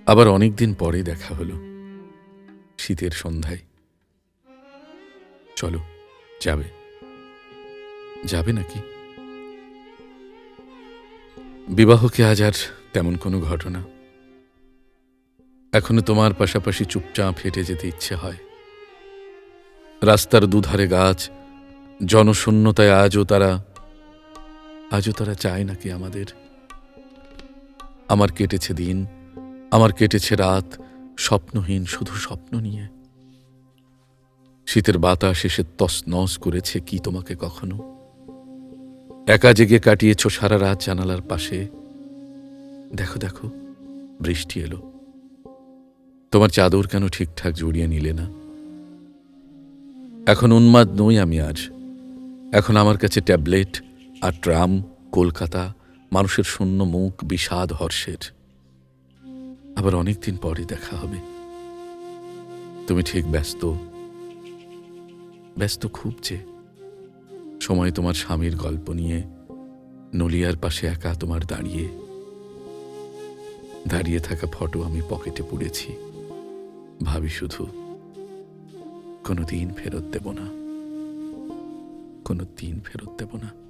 আবার অনেকদিন পরে দেখা হলো, শীতের সন্ধ্যায়। চলো, যাবে যাবে নাকি? বিবাহকে আজ আর তেমন কোনো ঘটনা। এখনো তোমার পাশাপাশি চুপচাপ হেঁটে যেতে ইচ্ছে হয়। রাস্তার দুধারে গাছ, জনশূন্যতায় আজও তারা চায় নাকি আমাদের? আমার কেটেছে দিন, আমার কেটেছে রাত, স্বপ্নহীন, শুধু স্বপ্ন নিয়ে। শীতের বাতাস এসে তছনছ করেছে কি তোমাকে কখনো? একা জেগে কাটিয়েছ সারা রাত জানালার পাশে। দেখো দেখো, বৃষ্টি এলো। তোমার চাদর কেন ঠিকঠাক জড়িয়ে নিলে না? এখন উন্মাদ নই আমি আজ। এখন আমার কাছে ট্যাবলেট আর ট্রাম, কলকাতা, মানুষের শূন্য মুখ, বিষাদ হর্ষের। আবার অনেকদিন পরে দেখা হবে। তুমি ঠিক ব্যস্ত, ব্যস্ত খুব যে। সময় তোমার স্বামীর গল্প নিয়ে, নলিয়ার পাশে একা তোমার দাঁড়িয়ে থাকা ফটো আমি পকেটে পুড়েছি। ভাবি শুধু, কোনোদিন ফেরত দেব না, কোনোদিন ফেরত দেব না।